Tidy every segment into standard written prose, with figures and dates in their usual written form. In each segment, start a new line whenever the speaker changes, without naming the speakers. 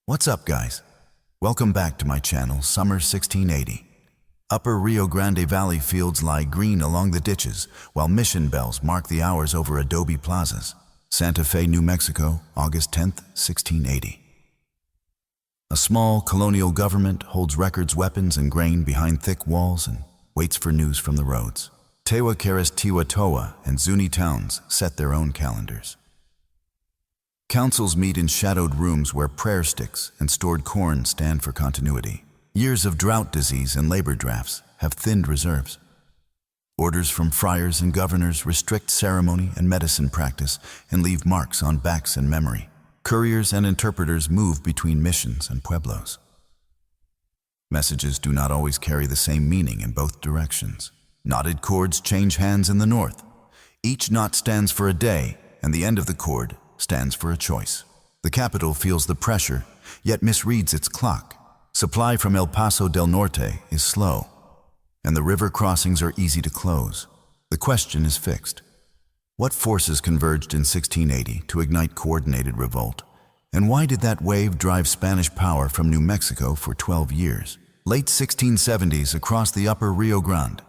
What's up, guys? Welcome back to my channel, Summer 1680. Upper Rio Grande Valley fields lie green along the ditches, while mission bells mark the hours over adobe plazas. Santa Fe, New Mexico, August 10th, 1680. A small colonial government holds records, weapons, and grain behind thick walls and waits for news from the roads. Tewa, Keres, Tiwa, Towa, and Zuni towns set their own calendars. Councils meet in shadowed rooms where prayer sticks and stored corn stand for continuity. Years of drought, disease, and labor drafts have thinned reserves. Orders from friars and governors restrict ceremony and medicine practice and leave marks on backs and memory. Couriers and interpreters move between missions and pueblos. Messages do not always carry the same meaning in both directions. Knotted cords change hands in the north. Each knot stands for a day, and the end of the cord stands for a choice. The capital feels the pressure, yet misreads its clock. Supply from El Paso del Norte is slow, and the river crossings are easy to close. The question is fixed. What forces converged in 1680 to ignite coordinated revolt? And why did that wave drive Spanish power from New Mexico for 12 years? Late 1670s across the upper Rio Grande.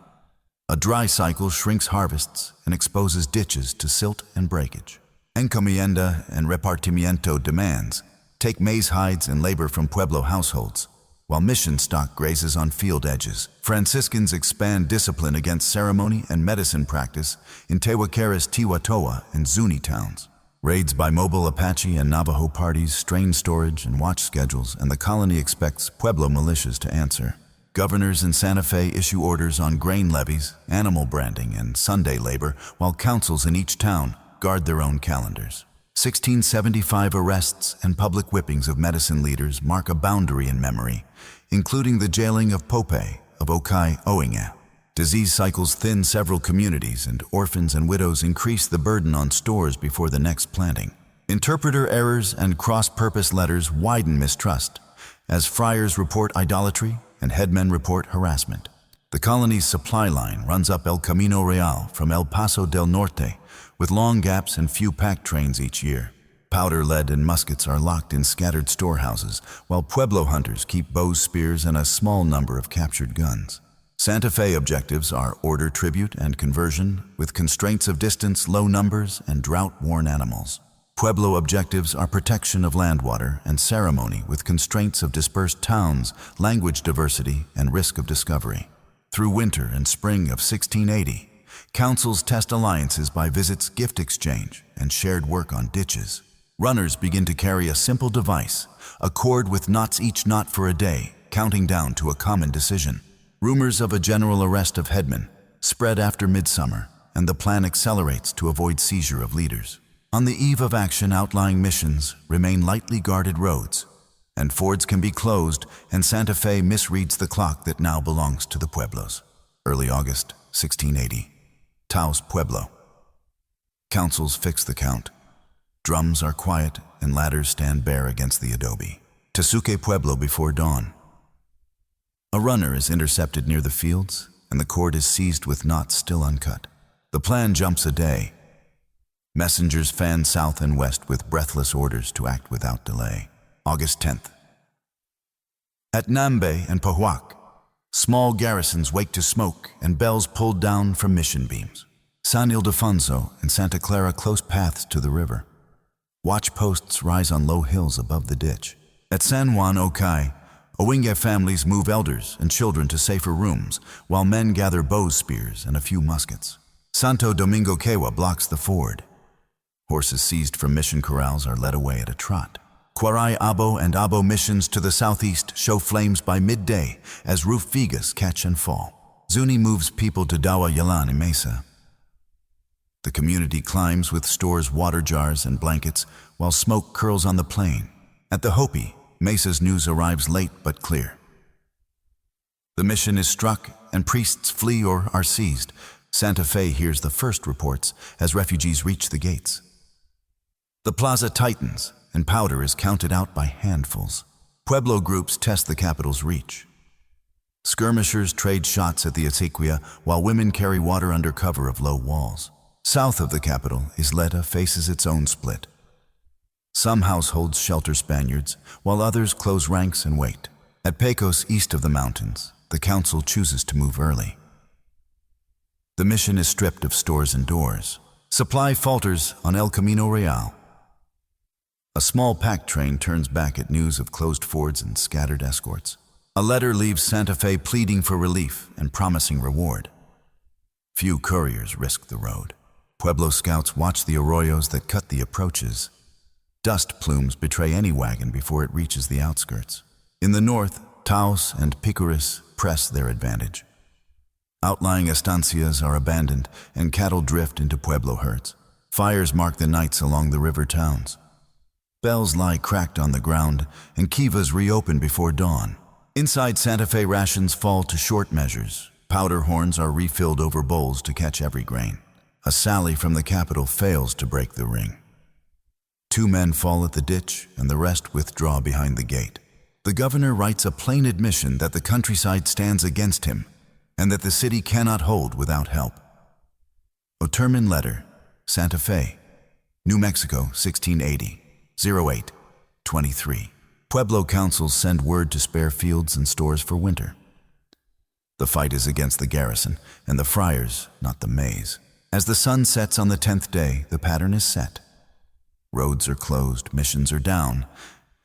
A dry cycle shrinks harvests and exposes ditches to silt and breakage. Encomienda and repartimiento demands take maize hides and labor from Pueblo households, while mission stock grazes on field edges. Franciscans expand discipline against ceremony and medicine practice in Tewa, Keres, Tiwa, Towa, and Zuni towns. Raids by mobile Apache and Navajo parties strain storage and watch schedules, and the colony expects Pueblo militias to answer. Governors in Santa Fe issue orders on grain levies, animal branding, and Sunday labor, while councils in each town guard their own calendars. 1675 arrests and public whippings of medicine leaders mark a boundary in memory, including the jailing of Pope of Okai Oinga. Disease cycles thin several communities, and orphans and widows increase the burden on stores before the next planting. Interpreter errors and cross-purpose letters widen mistrust, as friars report idolatry and headmen report harassment. The colony's supply line runs up El Camino Real from El Paso del Norte, with long gaps and few pack trains each year. Powder, lead, and muskets are locked in scattered storehouses, while Pueblo hunters keep bows, spears, and a small number of captured guns. Santa Fe objectives are order, tribute, and conversion, with constraints of distance, low numbers, and drought-worn animals. Pueblo objectives are protection of landwater and ceremony, with constraints of dispersed towns, language diversity, and risk of discovery. Through winter and spring of 1680, councils test alliances by visits, gift exchange, and shared work on ditches. Runners begin to carry a simple device, a cord with knots, each knot for a day, counting down to a common decision. Rumors of a general arrest of headmen spread after midsummer, and the plan accelerates to avoid seizure of leaders. On the eve of action, outlying missions remain lightly guarded roads, and fords can be closed, and Santa Fe misreads the clock that now belongs to the Pueblos. Early August, 1680. Taos, Pueblo. Councils fix the count. Drums are quiet, and ladders stand bare against the adobe. Tesuque, Pueblo, before dawn. A runner is intercepted near the fields, and the cord is seized with knots still uncut. The plan jumps a day. Messengers fan south and west with breathless orders to act without delay. August 10th. At Nambe and Pahuac, small garrisons wake to smoke and bells pulled down from mission beams. San Ildefonso and Santa Clara close paths to the river. Watch posts rise on low hills above the ditch. At San Juan Okai, Owinga families move elders and children to safer rooms, while men gather bows, spears, and a few muskets. Santo Domingo Kewa blocks the ford. Horses seized from mission corrals are led away at a trot. Quarai Abo and Abo missions to the southeast show flames by midday as roof vigas catch and fall. Zuni moves people to Dawa Yalani Mesa. The community climbs with stores, water jars, and blankets, while smoke curls on the plain. At the Hopi, Mesa's news arrives late but clear. The mission is struck, and priests flee or are seized. Santa Fe hears the first reports as refugees reach the gates. The plaza tightens, and powder is counted out by handfuls. Pueblo groups test the capital's reach. Skirmishers trade shots at the acequia, while women carry water under cover of low walls. South of the capital, Isleta faces its own split. Some households shelter Spaniards, while others close ranks and wait. At Pecos, east of the mountains, the council chooses to move early. The mission is stripped of stores and doors. Supply falters on El Camino Real. A small pack train turns back at news of closed fords and scattered escorts. A letter leaves Santa Fe pleading for relief and promising reward. Few couriers risk the road. Pueblo scouts watch the arroyos that cut the approaches. Dust plumes betray any wagon before it reaches the outskirts. In the north, Taos and Picuris press their advantage. Outlying estancias are abandoned and cattle drift into Pueblo herds. Fires mark the nights along the river towns. Bells lie cracked on the ground and kivas reopen before dawn. Inside Santa Fe, rations fall to short measures. Powder horns are refilled over bowls to catch every grain. A sally from the capital fails to break the ring. 2 men fall at the ditch and the rest withdraw behind the gate. The governor writes a plain admission that the countryside stands against him and that the city cannot hold without help. Otermin letter, Santa Fe, New Mexico, 1680, 08-23. Pueblo councils send word to spare fields and stores for winter. The fight is against the garrison and the friars, not the maize. As the sun sets on the 10th day, the pattern is set. Roads are closed, missions are down,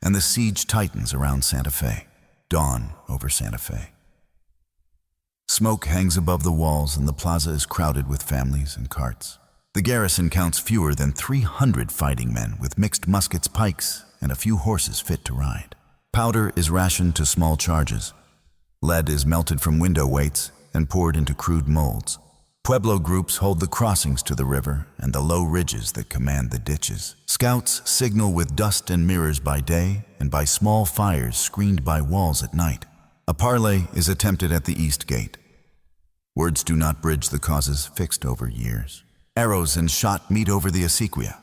and the siege tightens around Santa Fe. Dawn over Santa Fe. Smoke hangs above the walls and the plaza is crowded with families and carts. The garrison counts fewer than 300 fighting men with mixed muskets, pikes, and a few horses fit to ride. Powder is rationed to small charges. Lead is melted from window weights and poured into crude molds. Pueblo groups hold the crossings to the river and the low ridges that command the ditches. Scouts signal with dust and mirrors by day and by small fires screened by walls at night. A parley is attempted at the east gate. Words do not bridge the causes fixed over years. Arrows and shot meet over the acequia.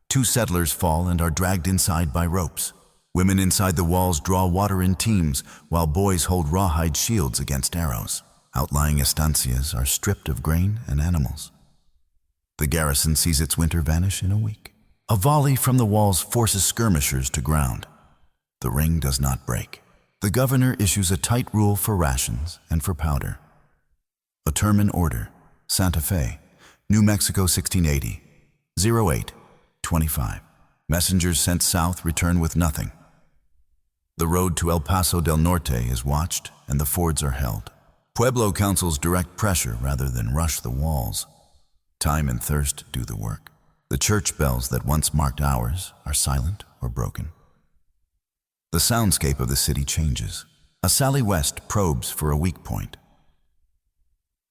2 settlers fall and are dragged inside by ropes. Women inside the walls draw water in teams, while boys hold rawhide shields against arrows. Outlying estancias are stripped of grain and animals. The garrison sees its winter vanish in a week. A volley from the walls forces skirmishers to ground. The ring does not break. The governor issues a tight rule for rations and for powder. Otermin order, Santa Fe, New Mexico, 1680, 08-25. Messengers sent south return with nothing. The road to El Paso del Norte is watched and the fords are held. Pueblo councils direct pressure rather than rush the walls. Time and thirst do the work. The church bells that once marked hours are silent or broken. The soundscape of the city changes. A sally west probes for a weak point.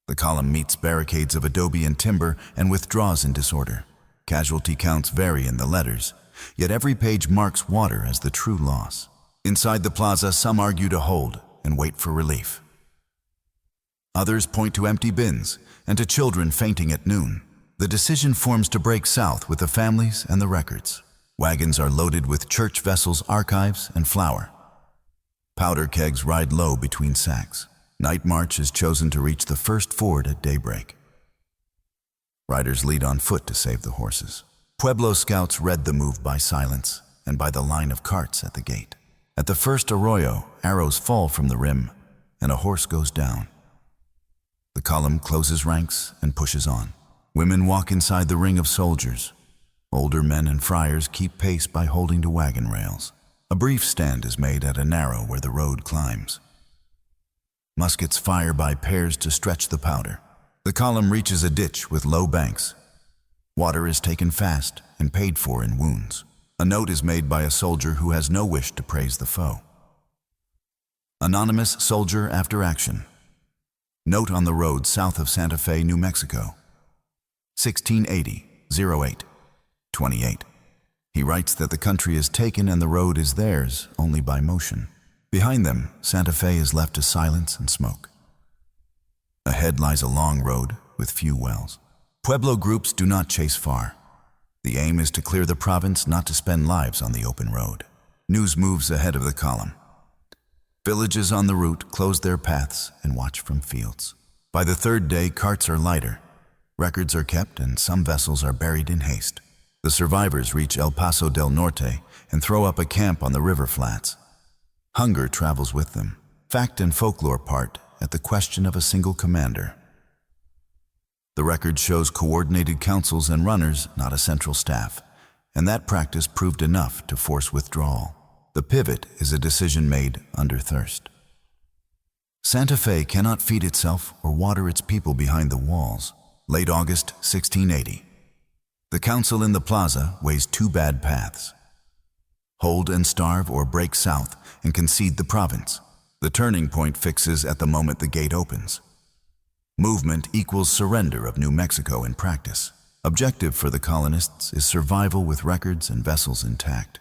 The column meets barricades of adobe and timber and withdraws in disorder. Casualty counts vary in the letters, yet every page marks water as the true loss. Inside the plaza, some argue to hold and wait for relief. Others point to empty bins and to children fainting at noon. The decision forms to break south with the families and the records. Wagons are loaded with church vessels, archives, and flour. Powder kegs ride low between sacks. Night march is chosen to reach the first ford at daybreak. Riders lead on foot to save the horses. Pueblo scouts read the move by silence and by the line of carts at the gate. At the first arroyo, arrows fall from the rim and a horse goes down. The column closes ranks and pushes on. Women walk inside the ring of soldiers. Older men and friars keep pace by holding to wagon rails. A brief stand is made at a narrow where the road climbs. Muskets fire by pairs to stretch the powder. The column reaches a ditch with low banks. Water is taken fast and paid for in wounds. A note is made by a soldier who has no wish to praise the foe. Anonymous soldier after action. Note on the road south of Santa Fe, New Mexico. 1680, 08-28. He writes that the country is taken and the road is theirs only by motion. Behind them, Santa Fe is left to silence and smoke. Ahead lies a long road with few wells. Pueblo groups do not chase far. The aim is to clear the province, not to spend lives on the open road. News moves ahead of the column. Villages on the route close their paths and watch from fields. By the 3rd day, carts are lighter. Records are kept and some vessels are buried in haste. The survivors reach El Paso del Norte and throw up a camp on the river flats. Hunger travels with them. Fact and folklore part at the question of a single commander. The record shows coordinated councils and runners, not a central staff, and that practice proved enough to force withdrawal. The pivot is a decision made under thirst. Santa Fe cannot feed itself or water its people behind the walls. Late August 1680. The council in the plaza weighs two bad paths. Hold and starve or break south and concede the province. The turning point fixes at the moment the gate opens. Movement equals surrender of New Mexico in practice. Objective for the colonists is survival with records and vessels intact.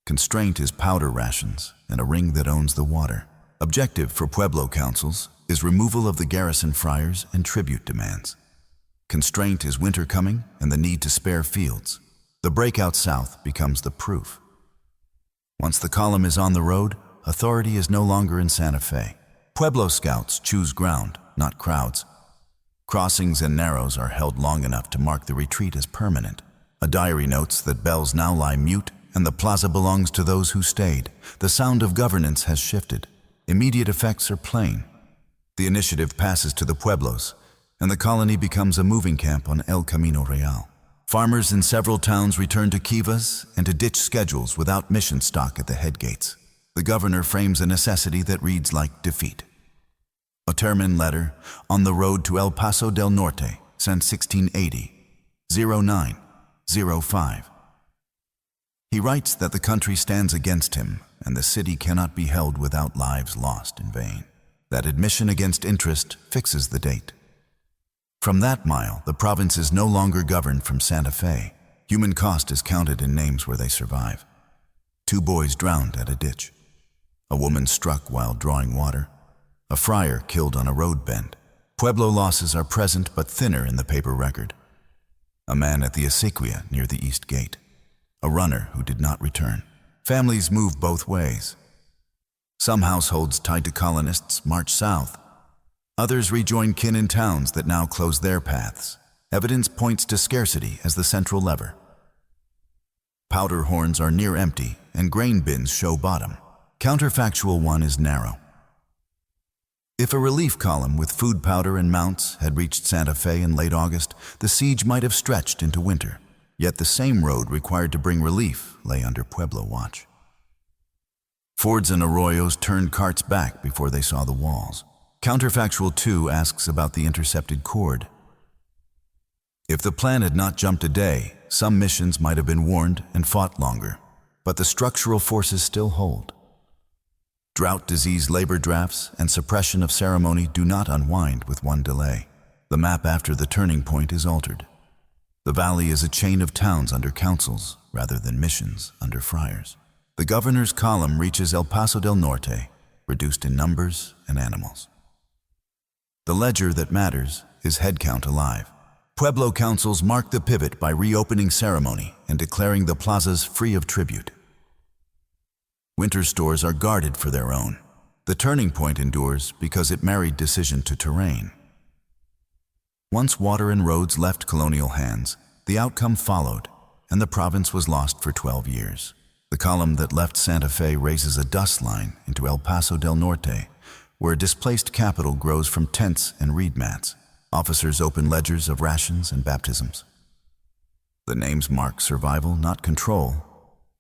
Constraint is powder rations and a ring that owns the water. Objective for Pueblo councils is removal of the garrison friars and tribute demands. Constraint is winter coming and the need to spare fields. The breakout south becomes the proof. Once the column is on the road, authority is no longer in Santa Fe. Pueblo scouts choose ground, not crowds. Crossings and narrows are held long enough to mark the retreat as permanent. A diary notes that bells now lie mute and the plaza belongs to those who stayed. The sound of governance has shifted. Immediate effects are plain. The initiative passes to the Pueblos, and the colony becomes a moving camp on El Camino Real. Farmers in several towns return to kivas and to ditch schedules without mission stock at the head gates. The governor frames a necessity that reads like defeat. Otermin letter, on the road to El Paso del Norte, sent 1680, 0905. He writes that the country stands against him and the city cannot be held without lives lost in vain. That admission against interest fixes the date. From that mile, the province is no longer governed from Santa Fe. Human cost is counted in names where they survive. 2 boys drowned at a ditch. A woman struck while drawing water. A friar killed on a road bend. Pueblo losses are present but thinner in the paper record. A man at the acequia near the east gate. A runner who did not return. Families move both ways. Some households tied to colonists march south. Others rejoin kin in towns that now close their paths. Evidence points to scarcity as the central lever. Powder horns are near empty and grain bins show bottom. Counterfactual 1 is narrow. If a relief column with food powder and mounts had reached Santa Fe in late August, the siege might have stretched into winter. Yet the same road required to bring relief lay under Pueblo watch. Fords and arroyos turned carts back before they saw the walls. Counterfactual 2 asks about the intercepted cord. If the plan had not jumped a day, some missions might have been warned and fought longer, but the structural forces still hold. Drought, disease, labor drafts, and suppression of ceremony do not unwind with one delay. The map after the turning point is altered. The valley is a chain of towns under councils rather than missions under friars. The governor's column reaches El Paso del Norte, reduced in numbers and animals. The ledger that matters is headcount alive. Pueblo councils mark the pivot by reopening ceremony and declaring the plazas free of tribute. Winter stores are guarded for their own. The turning point endures because it married decision to terrain. Once water and roads left colonial hands, the outcome followed, and the province was lost for 12 years. The column that left Santa Fe raises a dust line into El Paso del Norte, where a displaced capital grows from tents and reed mats. Officers open ledgers of rations and baptisms. The names mark survival, not control,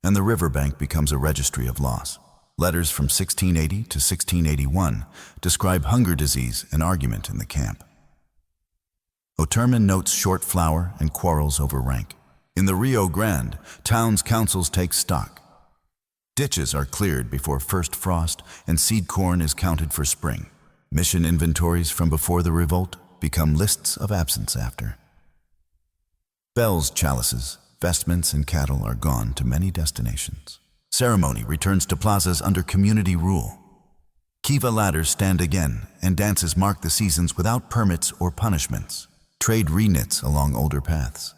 and the riverbank becomes a registry of loss. Letters from 1680 to 1681 describe hunger, disease, and argument in the camp. Otermin notes short flour and quarrels over rank. In the Rio Grande, towns' councils take stock. Ditches are cleared before first frost, and seed corn is counted for spring. Mission inventories from before the revolt become lists of absence after. Bells, chalices, vestments, and cattle are gone to many destinations. Ceremony returns to plazas under community rule. Kiva ladders stand again, and dances mark the seasons without permits or punishments. Trade reknits along older paths.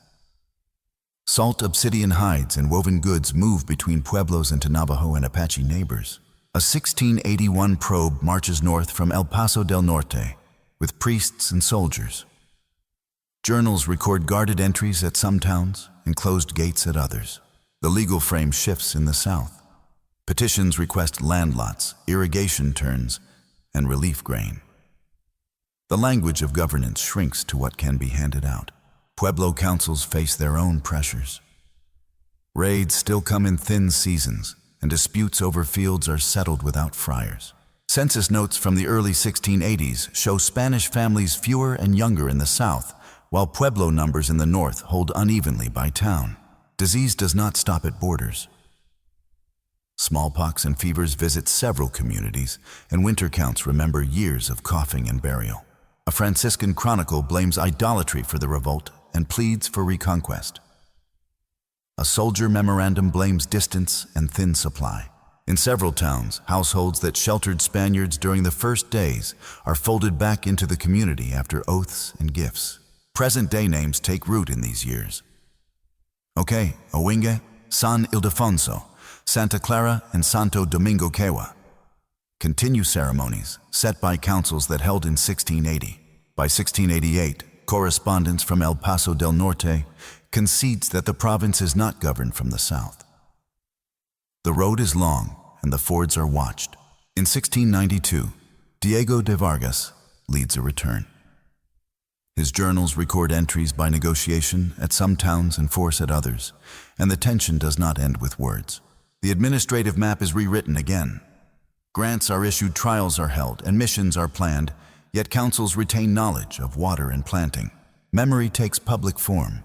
Salt, obsidian hides, and woven goods move between Pueblos and Navajo and Apache neighbors. A 1681 probe marches north from El Paso del Norte with priests and soldiers. Journals record guarded entries at some towns and closed gates at others. The legal frame shifts in the south. Petitions request land lots, irrigation turns, and relief grain. The language of governance shrinks to what can be handed out. Pueblo councils face their own pressures. Raids still come in thin seasons, and disputes over fields are settled without friars. Census notes from the early 1680s show Spanish families fewer and younger in the south, while Pueblo numbers in the north hold unevenly by town. Disease does not stop at borders. Smallpox and fevers visit several communities, and winter counts remember years of coughing and burial. A Franciscan chronicle blames idolatry for the revolt and pleads for reconquest. A soldier memorandum blames distance and thin supply. In several towns, households that sheltered Spaniards during the first days are folded back into the community after oaths and gifts. Present-day names take root in these years. Owinge, San Ildefonso, Santa Clara, and Santo Domingo Tewa. Continue ceremonies set by councils that held in 1680. By 1688, correspondence from El Paso del Norte concedes that the province is not governed from the south. The road is long and the fords are watched. In 1692, Diego de Vargas leads a return. His journals record entries by negotiation at some towns and force at others, and the tension does not end with words. The administrative map is rewritten again. Grants are issued, trials are held, and missions are planned, yet councils retain knowledge of water and planting. Memory takes public form.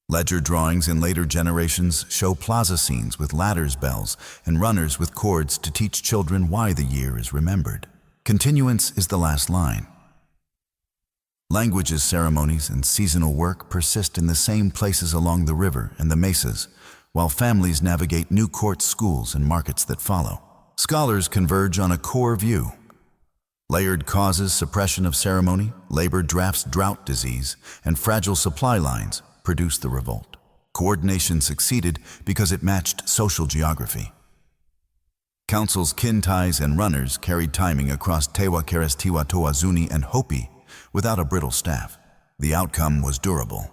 Ledger drawings in later generations show plaza scenes with ladders, bells, and runners with cords to teach children why the year is remembered. Continuance is the last line. Languages, ceremonies, and seasonal work persist in the same places along the river and the mesas, while families navigate new courts, schools, and markets that follow. Scholars converge on a core view. Layered causes, suppression of ceremony, labor drafts, drought, disease, and fragile supply lines produced the revolt. Coordination succeeded because it matched social geography. Councils, kin ties, and runners carried timing across Tewa, Keres, Tiwa, Towa, Zuni, and Hopi without a brittle staff. The outcome was durable.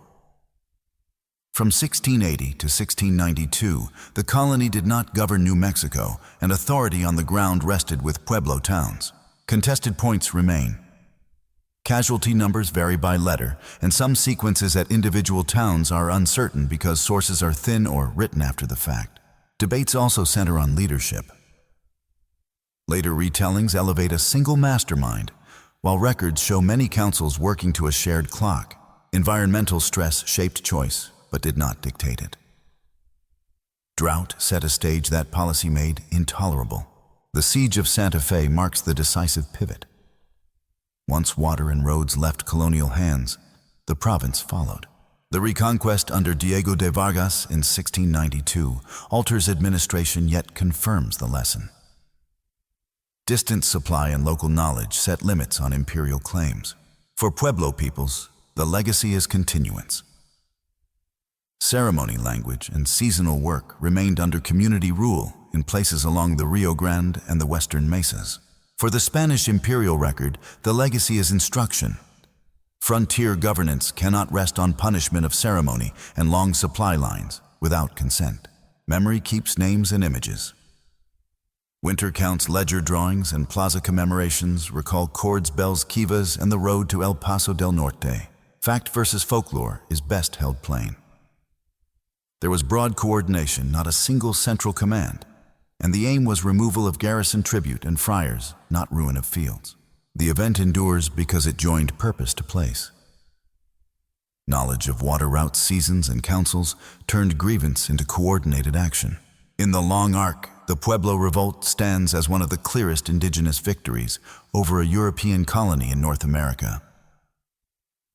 From 1680 to 1692, the colony did not govern New Mexico, and authority on the ground rested with Pueblo towns. Contested points remain. Casualty numbers vary by letter, and some sequences at individual towns are uncertain because sources are thin or written after the fact. Debates also center on leadership. Later retellings elevate a single mastermind, while records show many councils working to a shared clock. Environmental stress shaped choice, but did not dictate it. Drought set a stage that policy made intolerable. The siege of Santa Fe marks the decisive pivot. Once water and roads left colonial hands, the province followed. The reconquest under Diego de Vargas in 1692 alters administration yet confirms the lesson. Distant supply and local knowledge set limits on imperial claims. For Pueblo peoples, the legacy is continuance. Ceremony language and seasonal work remained under community rule in places along the Rio Grande and the western mesas. For the Spanish imperial record, the legacy is instruction. Frontier governance cannot rest on punishment of ceremony and long supply lines without consent. Memory keeps names and images. Winter counts, ledger drawings, and plaza commemorations recall cords, bells, kivas, and the road to El Paso del Norte. Fact versus folklore is best held plain. There was broad coordination, not a single central command, and the aim was removal of garrison tribute and friars, not ruin of fields. The event endures because it joined purpose to place. Knowledge of water routes, seasons, and councils turned grievance into coordinated action. In the long arc, the Pueblo Revolt stands as one of the clearest indigenous victories over a European colony in North America,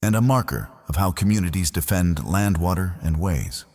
and a marker of how communities defend land, water, and ways.